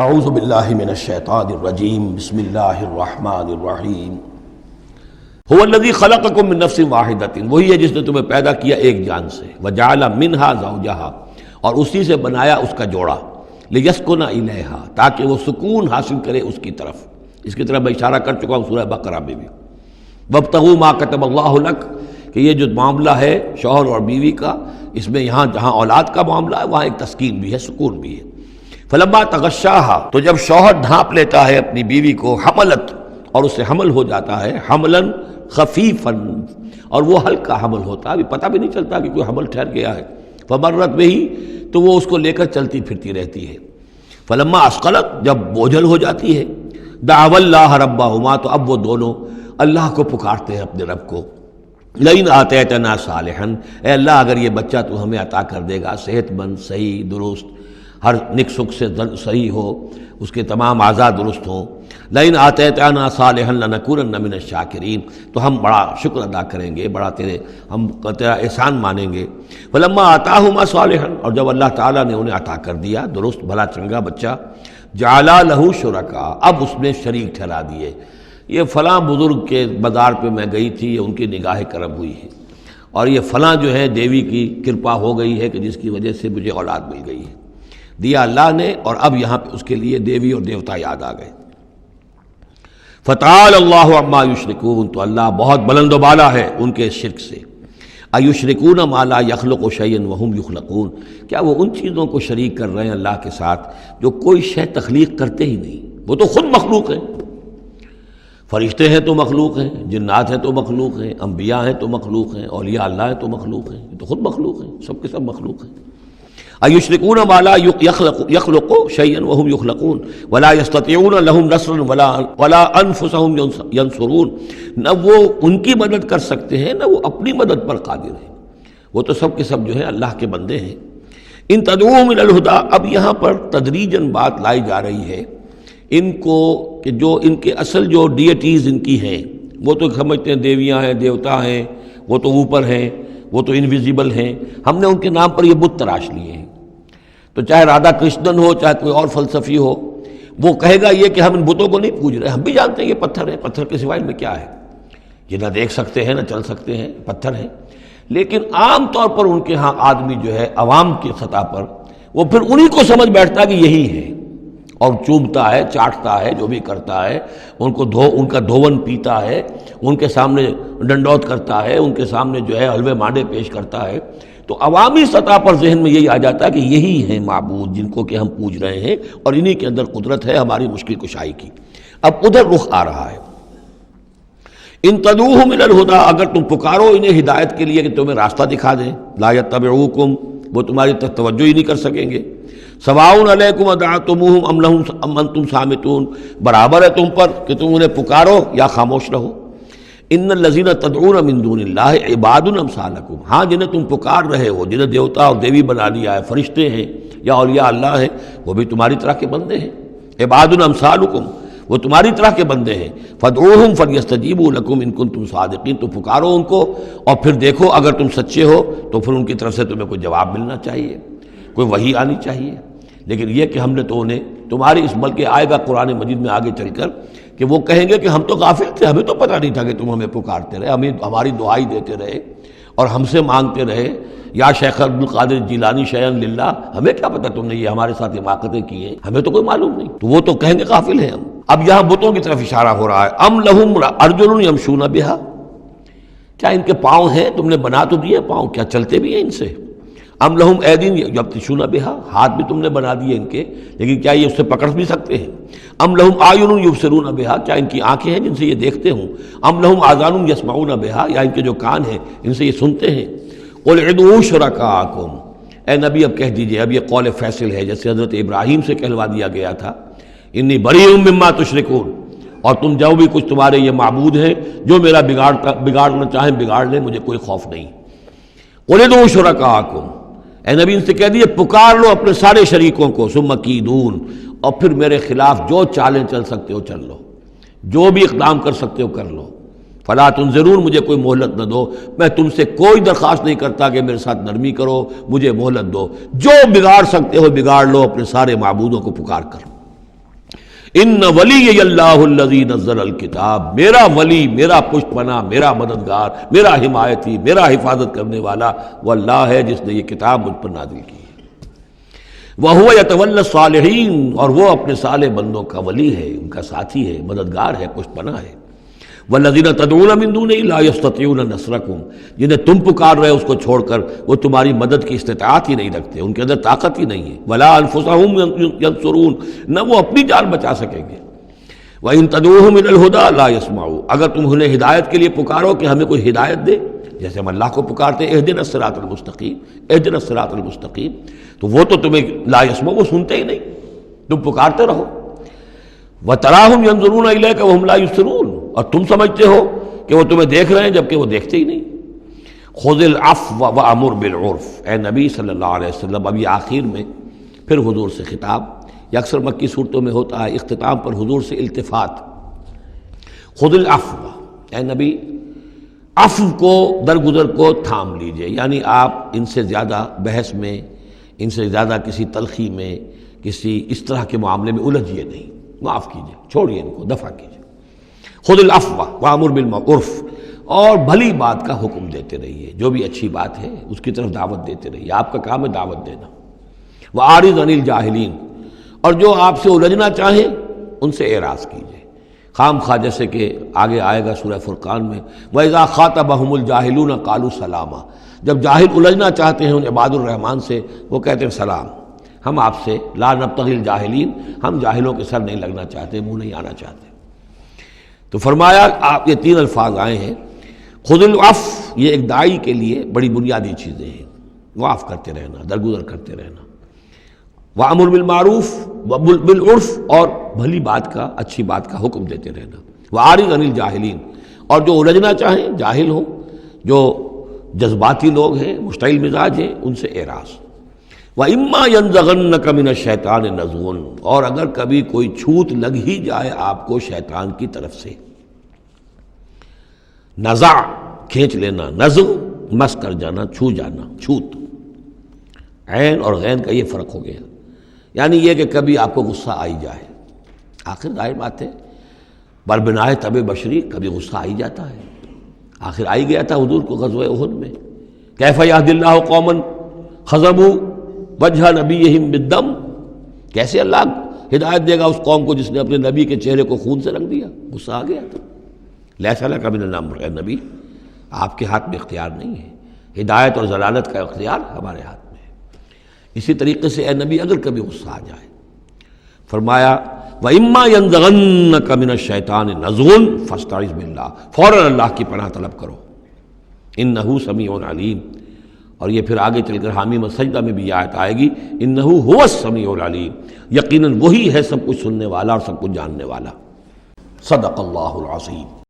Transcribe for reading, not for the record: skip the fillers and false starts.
اعوذ باللہ من الشیطان الرجیم بسم اللہ الرحمن الرحیم هو الذی خلقکم من نفس واحدۃ، وہی ہے جس نے تمہیں پیدا کیا ایک جان سے، وجعل منها زوجها، اور اسی سے بنایا اس کا جوڑا، لیسکن الیہا، تاکہ وہ سکون حاصل کرے اس کی طرف۔ اس کی طرف میں اشارہ کر چکا ہوں سورہ بقرہ میں بھی۔ وابتغوا ما کتب اللہ لک، کہ یہ جو معاملہ ہے شوہر اور بیوی کا، اس میں یہاں جہاں اولاد کا معاملہ ہے وہاں ایک تسکین بھی ہے، سکون بھی ہے۔ فلما تغشاها، تو جب شوہر ڈھانپ لیتا ہے اپنی بیوی کو، حملت، اور اس سے حمل ہو جاتا ہے، حملا خفیفا، اور وہ ہلکا حمل ہوتا ہے، ابھی پتہ بھی نہیں چلتا کہ کوئی حمل ٹھہر گیا ہے، فمرت بہ، تو وہ اس کو لے کر چلتی پھرتی رہتی ہے۔ فلما اثقلت، جب بوجھل ہو جاتی ہے، دعوا اللہ ربہما، تو اب وہ دونوں اللہ کو پکارتے ہیں، اپنے رب کو۔ لئن آتیتنا صالحا، اے اللہ اگر یہ بچہ تو ہمیں عطا کر دے گا صحت مند، صحیح، درست، ہر نک سکھ سے صحیح ہو، اس کے تمام اعضاء درست ہوں، لئن آتیتنا صالحا لنکونن من الشاکرین، تو ہم بڑا شکر ادا کریں گے، بڑا ہم تیرا احسان مانیں گے۔ فلما آتاہما صالحا، اور جب اللہ تعالیٰ نے انہیں عطا کر دیا درست بھلا چنگا بچہ، جعلا لہ شرکاء، اب اس میں شریک ٹھہرا دیے۔ یہ فلاں بزرگ کے بازار پہ میں گئی تھی، یہ ان کی نگاہ کرم ہوئی ہے، اور یہ فلاں جو ہے دیوی کی کرپا ہو گئی ہے کہ جس کی وجہ سے مجھے اولاد مل گئی ہے، دیا اللہ نے، اور اب یہاں پہ اس کے لیے دیوی اور دیوتا یاد آ گئے۔ فتعالی اللہ عما یشرکون، تو اللہ بہت بلند و بالا ہے ان کے شرک سے۔ ایشرکون ما لا یخلق شیئا وہم یخلقون، کیا وہ ان چیزوں کو شریک کر رہے ہیں اللہ کے ساتھ جو کوئی شے تخلیق کرتے ہی نہیں، وہ تو خود مخلوق ہیں۔ فرشتے ہیں تو مخلوق ہیں، جنات ہیں تو مخلوق ہیں، انبیاء ہیں تو مخلوق ہیں، اولیاء اللہ ہیں تو مخلوق ہیں، یہ تو خود مخلوق ہیں، سب کے سب مخلوق ہیں۔ ایشرکون ما لا یخلق شیئا وہم یخلقون ولا یستطیعون لهم نصرا ولا انفسهم ینصرون، نہ وہ ان کی مدد کر سکتے ہیں نہ وہ اپنی مدد پر قادر ہیں، وہ تو سب کے سب جو ہے اللہ کے بندے ہیں۔ ان تدعوهم الی الہدی، اب یہاں پر تدریجاً بات لائی جا رہی ہے ان کو کہ جو ان کے اصل جو ڈیٹیز ان کی ہیں، وہ تو سمجھتے ہیں دیویاں ہیں، دیوتا ہیں، وہ تو اوپر ہیں، وہ تو انویزیبل ہیں، ہم نے ان کے نام پر یہ بت تراش لیے ہیں۔ تو چاہے رادھا کرشنن ہو، چاہے کوئی اور فلسفی ہو، وہ کہے گا یہ کہ ہم ان بتوں کو نہیں پوج رہے، ہم بھی جانتے ہیں یہ پتھر ہے، پتھر کے سوائے میں کیا ہے، یہ نہ دیکھ سکتے ہیں نہ چل سکتے ہیں، پتھر ہیں۔ لیکن عام طور پر ان کے ہاں آدمی جو ہے عوام کی سطح پر، وہ پھر انہی کو سمجھ بیٹھتا ہے کہ یہی ہے، اور چومتا ہے، چاٹتا ہے، جو بھی کرتا ہے، ان کا دھون پیتا ہے، ان کے سامنے ڈنڈوت کرتا ہے، ان کے سامنے جو ہے حلوے مانڈے پیش کرتا ہے۔ تو عوامی سطح پر ذہن میں یہی آ جاتا ہے کہ یہی ہیں معبود جن کو کہ ہم پوج رہے ہیں، اور انہی کے اندر قدرت ہے ہماری مشکل کشائی کی۔ اب ادھر رخ آ رہا ہے، ان تدعوہم الی الہدی، اگر تم پکارو انہیں ہدایت کے لیے کہ تمہیں راستہ دکھا دیں، لا یتبعوکم، وہ تمہاری طرف توجہ ہی نہیں کر سکیں گے۔ سواء علیکم ادعوتموہم ام انتم صامتون، برابر ہے تم پر کہ تم انہیں پکارو یا خاموش رہو۔ ان الذین تدعون من دون اللہ عباد امثالکم، ہاں جنہیں تم پکار رہے ہو، جنہیں دیوتا اور دیوی بنا لیا ہے، فرشتے ہیں یا اولیاء اللہ ہیں، وہ بھی تمہاری طرح کے بندے ہیں، عباد امثالکم، وہ تمہاری طرح کے بندے ہیں۔ فادعوہم فلیستجیبوا لکم ان کنتم صادقین، تو پکارو ان کو اور پھر دیکھو اگر تم سچے ہو تو پھر ان کی طرف سے تمہیں کوئی جواب ملنا چاہیے، کوئی وحی آنی چاہیے۔ لیکن یہ کہ ہم نے تو انہیں تمہاری اس، بلکہ آئے گا قرآن مجید میں آگے چل کر کہ وہ کہیں گے کہ ہم تو غافل تھے، ہمیں تو پتہ نہیں تھا کہ تم ہمیں پکارتے رہے، ہمیں ہماری دعائی دیتے رہے اور ہم سے مانگتے رہے، یا شیخ عبد القادر جیلانی شیئا للہ، ہمیں کیا پتہ تم نے یہ ہمارے ساتھ حماقتیں کی ہیں، ہمیں تو کوئی معلوم نہیں۔ تو وہ تو کہیں گے غافل ہیں ہم۔ اب یہاں بتوں کی طرف اشارہ ہو رہا ہے، ام لہم ارجل یمشون بہا، کیا ان کے پاؤں ہیں، تم نے بنا تو دیے پاؤں، کیا چلتے بھی ہیں ان سے؟ ام لہم ایدین یبطشون بہا، ہاتھ بھی تم نے بنا دیے ان کے، لیکن کیا یہ اس سے پکڑ بھی سکتے ہیں؟ ام لہم اعین یبصرون بہا، کیا ان کی آنکھیں ہیں جن سے یہ دیکھتے ہوں؟ ام لہم آذان یسمعون بہا، یا ان کے جو کان ہیں ان سے یہ سنتے ہیں؟ قل ادعوا شرکاءکم، اے نبی اب کہہ دیجئے، اب یہ قول فیصل ہے، جیسے حضرت ابراہیم سے کہلوا دیا گیا تھا، انی بریء مما تشرکون، اور تم جو بھی کچھ تمہارے یہ معبود ہیں جو میرا بگاڑنا چاہیں بگاڑ لیں، مجھے کوئی خوف نہیں۔ قل ادعوا شرکاءکم، اے نبی ان سے کہہ دیے پکار لو اپنے سارے شریکوں کو، ثم کیدون، اور پھر میرے خلاف جو چالیں چل سکتے ہو چل لو، جو بھی اقدام کر سکتے ہو کر لو۔ فلا تنظرون، مجھے کوئی مہلت نہ دو، میں تم سے کوئی درخواست نہیں کرتا کہ میرے ساتھ نرمی کرو، مجھے مہلت دو، جو بگاڑ سکتے ہو بگاڑ لو اپنے سارے معبودوں کو پکار کر۔ ان ولی اللہ الذی نزل الکتاب، میرا ولی، میرا پشت پناہ، میرا مددگار، میرا حمایتی، میرا حفاظت کرنے والا وہ اللہ ہے جس نے یہ کتاب مجھ پر نازل کی ہے۔ وَهُوَ يَتَوَلَّى الصَّالِحِينَ، اور وہ اپنے صالح بندوں کا ولی ہے، ان کا ساتھی ہے، مددگار ہے، پشت پناہ ہے۔ وَالَّذِينَ تَدْعُونَ مِن دُونِهِ لَا يَسْتَطِيعُونَ نَصْرَكُمْ، جنہیں تم پکار رہے اس کو چھوڑ کر وہ تمہاری مدد کی استطاعت ہی نہیں رکھتے، ان کے اندر طاقت ہی نہیں ہے۔ وَلَا أَنفُسَهُمْ يَنصُرُونَ، نہ وہ اپنی جان بچا سکیں گے۔ وَإِن تَدْعُوهُمْ إِلَى الْهُدَىٰ لَا يَسْمَعُوا، اگر تم انہیں ہدایت کے لیے پکارو کہ ہمیں کوئی ہدایت دے، جیسے ہم اللہ کو پکارتے ہیں اہدنا الصراط المستقیم، اہدنا الصراط المستقیم، تو وہ تو تمہیں لا یسمعوا، وہ سنتے ہی نہیں، تم پکارتے رہو۔ وَتَرَاهُمْ يَنظُرُونَ إِلَيْكَ وَهُمْ لَا يُبْصِرُونَ، اور تم سمجھتے ہو کہ وہ تمہیں دیکھ رہے ہیں جبکہ وہ دیکھتے ہی نہیں۔ خُذِ الْعَفْوَ وَأْمُرْ بِالْعُرْفِ، اے نبی صلی اللہ علیہ وسلم، اب یہ آخر میں پھر حضور سے خطاب، یہ اکثر مکی صورتوں میں ہوتا ہے، اختتام پر حضور سے التفات۔ خُذِ الْعَفْوَ، اے نبی عفو کو، درگزر کو تھام لیجئے، یعنی آپ ان سے زیادہ بحث میں، ان سے زیادہ کسی تلخی میں، کسی اس طرح کے معاملے میں الجھیے نہیں، معاف کیجئے، چھوڑیے ان کو، دفع کیجئے۔ خذ العفو وامر بالمعروف، اور بھلی بات کا حکم دیتے رہیے، جو بھی اچھی بات ہے اس کی طرف دعوت دیتے رہیے، آپ کا کام ہے دعوت دینا۔ وَأَعْرِضْ عَنِ الْجَاهِلِينَ، اور جو آپ سے الجھنا چاہیں ان سے اعراض کیجئے، خام خواہ، جیسے کہ آگے آئے گا سورہ فرقان میں، وَإِذَا خَاطَبَهُمُ الْجَاهِلُونَ قَالُوا سَلَامًا، جب جاہل الجھنا چاہتے ہیں ان عباد الرحمن سے، وہ کہتے ہیں سلام، ہم آپ سے لا نبتغی الجاہلین، ہم جاہلوں کے سر نہیں لگنا چاہتے، منہ نہیں آنا چاہتے۔ تو فرمایا آپ یہ تین الفاظ آئے ہیں، خذ العفو، یہ ایک داعی کے لیے بڑی بنیادی چیزیں ہیں، معاف کرتے رہنا، درگزر کرتے رہنا۔ وامر بالمعروف بالعرف، اور بھلی بات کا، اچھی بات کا حکم دیتے رہنا۔ وَأَعْرِضْ عَنِ الْجَاهِلِينَ، اور جو الجھنا چاہیں، جاہل ہوں، جو جذباتی لوگ ہیں، مشتعل مزاج ہیں، ان سے اعراض۔ وَإِمَّا يَنزَغَنَّكَ مِنَ الشَّيْطَانِ نَزْغٌ، اور اگر کبھی کوئی چھوت لگ ہی جائے آپ کو شیطان کی طرف سے، نزع کھینچ لینا، نزغ مس کر جانا، چھو جانا، چھوت، عین اور غین کا یہ فرق ہو گیا، یعنی یہ کہ کبھی آپ کو غصہ آئی جائے، آخر ظاہر بات ہے بربنائے طبع بشری، کبھی غصہ آئی جاتا ہے، آخر آئی گیا تھا حضور کو غزوہ احد میں، کیف یہدی اللہ قوما خضبوا وجہ نبیہم بالدم، کیسے اللہ ہدایت دے گا اس قوم کو جس نے اپنے نبی کے چہرے کو خون سے رنگ دیا، غصہ آ گیا تھا۔ لیس لک من الامر، اے نبی آپ کے ہاتھ میں اختیار نہیں ہے، ہدایت اور ضلالت کا اختیار ہمارے ہاتھ میں ہے۔ اسی طریقے سے اے نبی اگر کبھی غصہ آ جائے، فرمایا وَإِمَّا يَنزَغَنَّكَ مِنَ الشَّيْطَانِ نَزْغٌ فَاسْتَعِذْ بِاللَّهِ، فوراً اللہ کی پناہ طلب کرو، إِنَّهُ سَمِيعٌ عَلِيمٌ، اور یہ پھر آگے چل کر حامیم السجدہ میں بھی یہ آیت آئے گی، إِنَّهُ هُوَ السَّمِيعُ الْعَلِيمُ، یقیناً وہی ہے سب کچھ سننے والا اور سب کچھ جاننے والا۔ صدق اللہ العظیم۔